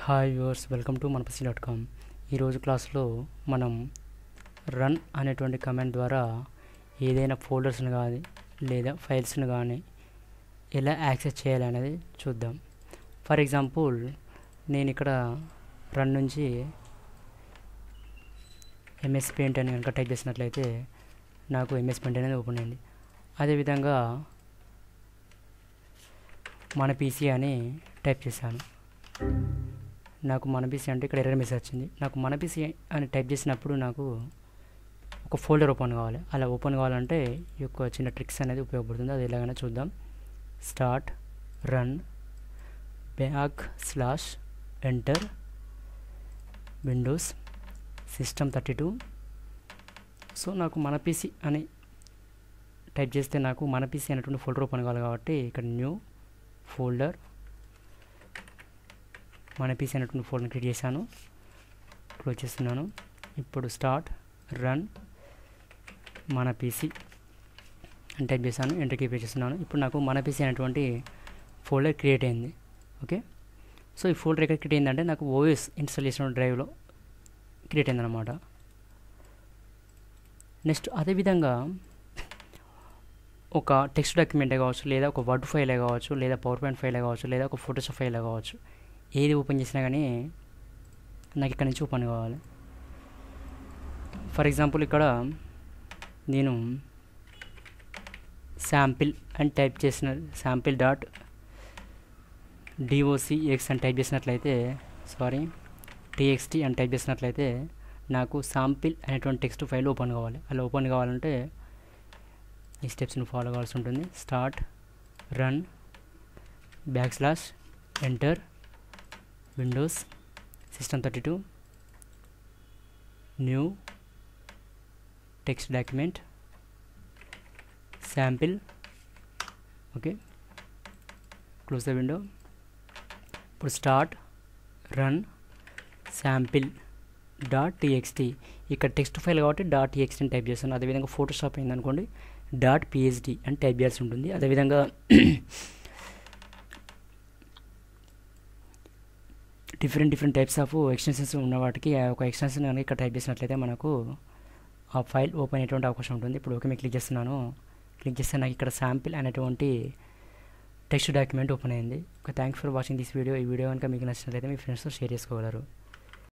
Hi viewers, welcome to manapasi.com. ఈరోజు క్లాస్లో మనం రన్ అనేటువంటి కమాండ్ ద్వారా ఏదైనా ఫోల్డర్స్ని కానీ లేదా ఫైల్స్ని కానీ ఎలా యాక్సెస్ చేయాలనేది చూద్దాం. ఫర్ ఎగ్జాంపుల్ నేను ఇక్కడ రన్ నుంచి ఎంఎస్ పెయింట్ అని కనుక టైప్ చేసినట్లయితే నాకు ఎంఎస్ పెయింట్ అనేది ఓపెన్ అయింది. అదేవిధంగా మన పీసీ అని టైప్ చేశాను. నాకు మన పీసీ అంటే ఇక్కడ ఎర్రర్ మెసేజ్ వచ్చింది. నాకు మన పీసీ అని టైప్ చేసినప్పుడు నాకు ఒక ఫోల్డర్ ఓపెన్ కావాలి. అలా ఓపెన్ కావాలంటే ఈ యొక్క చిన్న ట్రిక్స్ అనేది ఉపయోగపడుతుంది. అది ఎలాగైనా చూద్దాం. Start run back/ enter Windows system 32. So నాకు మన పీసీ అని టైప్ చేస్తే నాకు మన పీసీ అనేటువంటి ఫోల్డర్ ఓపెన్ కావాలి కాబట్టి ఇక్కడ న్యూ ఫోల్డర్ మన పీసీ అనేటువంటి ఫోల్డర్ని క్రియేట్ చేశాను. క్లోజ్ చేస్తున్నాను. ఇప్పుడు స్టార్ట్ రన్ మన పీసీ అని టైప్ చేశాను. ఎంటర్ కీ ప్రెస్ చేస్తున్నాను. ఇప్పుడు నాకు మన పీసీ అనేటువంటి ఫోల్డర్ క్రియేట్ అయింది. ఓకే, సో ఈ ఫోల్డర్ ఎక్కడ క్రియేట్ అయిందంటే నాకు ఓఎస్ ఇన్స్టాల్ చేసిన డ్రైవ్లో క్రియేట్ అయిందన్నమాట. నెక్స్ట్ అదేవిధంగా ఒక టెక్స్ట్ డాక్యుమెంటే కావచ్చు, లేదా ఒక వర్డ్ ఫైలే కావచ్చు, లేదా పవర్ పాయింట్ ఫైలే కావచ్చు, లేదా ఒక ఫోటోషాప్ ఫైలే కావచ్చు, ఏది ఓపెన్ చేసినా కానీ నాకు ఇక్కడ నుంచి ఓపెన్ కావాలి. ఫర్ ఎగ్జాంపుల్ ఇక్కడ నేను శాంపిల్ అని టైప్ చేసిన sample.docx అని టైప్ చేసినట్లయితే txt అని టైప్ చేసినట్లయితే నాకు శాంపిల్ అనేటువంటి టెక్స్ట్ ఫైల్ ఓపెన్ కావాలి. అలా ఓపెన్ కావాలంటే ఈ స్టెప్స్ని ఫాలో కావాల్సి ఉంటుంది. Start run / enter Windows system 32 new text document sample. Okay, close the window. ఇప్పుడు స్టార్ట్ రన్ sample.txt. ఇక్కడ టెక్స్ట్ ఫైల్ కాబట్టి .txt అని టైప్ చేస్తాను. అదేవిధంగా ఫోటోషాప్ అయిందనుకోండి .phd అని టైప్ చేయాల్సి ఉంటుంది. అదేవిధంగా డిఫరెంట్ టైప్స్ ఆఫ్ ఎక్స్టెన్షన్స్ ఉన్న వాటికి ఒక ఎక్స్టెన్షన్ కనుక ఇక్కడ టైప్ చేసినట్లయితే మనకు ఆ ఫైల్ ఓపెన్ అయ్యేటువంటి అవకాశం ఉంటుంది. ఇప్పుడు ఓకే మీద క్లిక్ చేస్తున్నాను. క్లిక్ చేస్తే నాకు ఇక్కడ శాంపిల్ అనేటువంటి టెక్స్ట్ డాక్యుమెంట్ ఓపెన్ అయింది. Okay, thanks for watching this video. ఈ వీడియో కనుక మీకు నచ్చినట్లయితే మీ ఫ్రెండ్స్తో షేర్ చేసుకోగలరు.